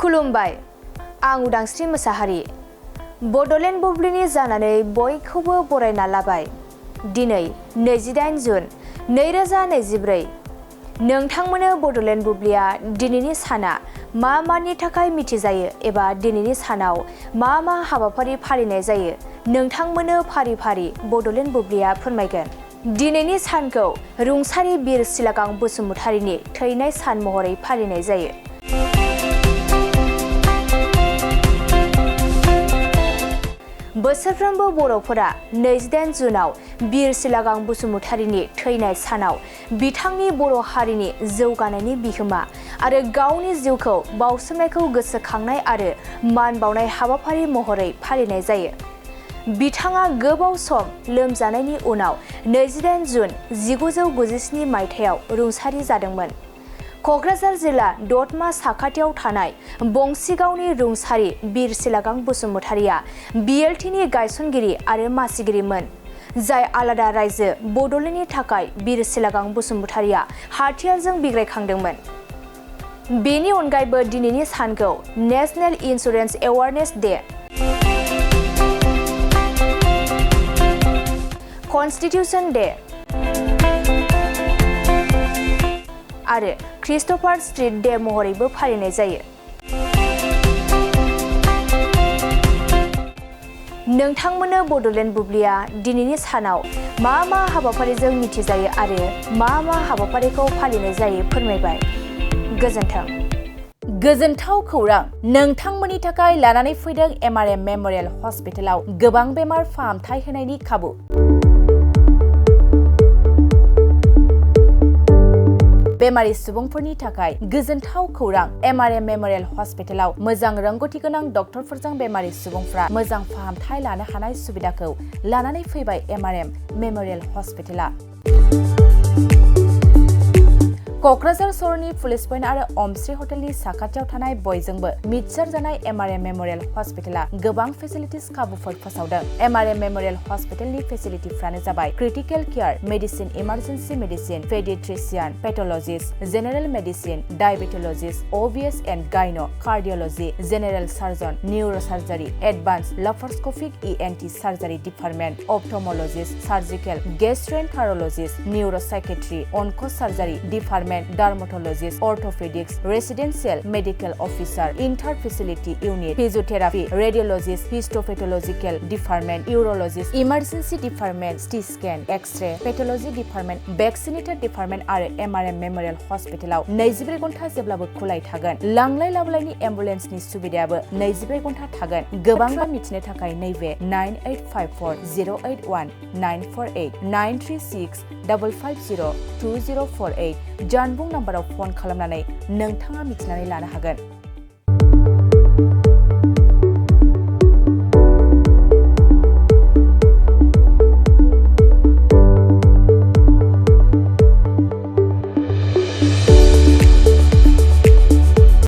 खुलुमबाय आं उदांस्रि मोसाहारि बडलेण्ड बुब्लिनि जानानै बयखौबो बरायना लाबाय दिनै 28 जुन 2024 नोंथांमोनो बडलेण्ड बुब्लिया दिनैनि साना मानि थाखाय मिथिजायो एबा दिनैनि सानाव मा हाबाफारि फालिनाय जायो नोंथांमोनो फारि फारि बडलेण्ड बुब्लिया फोरमायगोन। दिनैनि सानखौ रुंसारि बिर सिलागां बसुमतारिनि थैनाय सान महरै फालिनाय जायो। बोसोरफ्रोमबो बर'फोरा 28 जुनाव बिर सिलागां बसुमतारिनि थैनाय सानाव बिथांनि बर' हारिनि जौगानायनि बिहोमा आरो गावनि जिउखौ बाउसोमनायखौ गोसोखांनाय आरो मान बावनाय हाबाफारि महरै फालिनाय जायो। बिथाङा गोबाव सम लोमजानायनि उनाव 28 जुन 1997 मायथाइयाव रुंसारि जादोंमोन। क'क्राझार जिल्ला दतमा साखाथियाव थानाय बंसिगावनि रुंसारि बिर सिलागां बसुमतारिया बिएलटिनि गायसनगिरि आरो मासिगिरिमोन, जाय आलादा रायजो बडलेण्डनि थाखाय बिर सिलागां बसुमतारिया हाथियारजों बिग्रायखांदोंमोन। बेनि अनगायैबो दिनैनि सानखौ national insurance awareness day, constitution day आरो क्रिस्ट'फार स्ट्रीट डे महरैबो फालिनाय जायो। नोंथांमोनो बडलेण्ड बुब्लिया दिनैनि सानाव मा हाबाफारिजों मिथिजायो आरो मा हाबाफारिखौ फालिनाय जायो फोरमायबाय। गोजोन्थों। गोजोनथाव खौरां नोंथांमोननि थाखाय लानानै फैदों एमआरएम मेम'रियेल हस्पिटालाव गोबां बेमार फाहामथाय होनायनि खाबु। बेमारि सुबुंफोरनि थाखाय गोजोनथाव खौरां एमआरएम मेम'रियेल हस्पिटालाव मोजां रोंगौथि गोनां डक्टरफोरजों बेमारि सुबुंफ्रा मोजां फाहामथाय लानो हानाय सुबिदाखौ लानानै फैबाय एमआरएम मेम'रियेल हस्पिटाला। क'क्राझार सहरनि पुलिस पइन्ट आरो अमश्री हटेलनि साखाथियाव थानाय बयजोंबो मिथिसार जानाय एमआरएम मेम'रियेल हस्पिटाला गोबां फेसिलिटिस खाबुफोर फोसावदों। एमआरएम मेम'रियेल हस्पिटालनि फेसिलिटिफ्रानो जाबाय critical care, medicine, emergency medicine, paediatrician, pathologist, general medicine, diabetologist, OBS and gynae, cardiology, general surgeon, neurosurgery, advance laparoscopic ENT surgery department, ophthalmologist, surgical, gastroenterologist, neuropsychiatry, onco' surgery department, dermatologist, orthopaedics, residential medical officer, inter facility unit, physiotherapy, radiologist, histopathological department, urologist, emergency department, CT scan, X-ray, pathology department, vaccinator department आरो MRM memorial हस्पिटालाव 24 घन्टा जेब्लाबो खुलाय थागोन। लांलाय लाबोलायनि एम्बुलेन्सनि सुबिदायाबो 24 घन्टा थागोन। गोबां मिथिनो थाखाय नैबे 9854081948 936 550 2048 जानबुं नाम्बाराव फन खालामनानै नोंथाङा मिथिनानै लानो हागोन।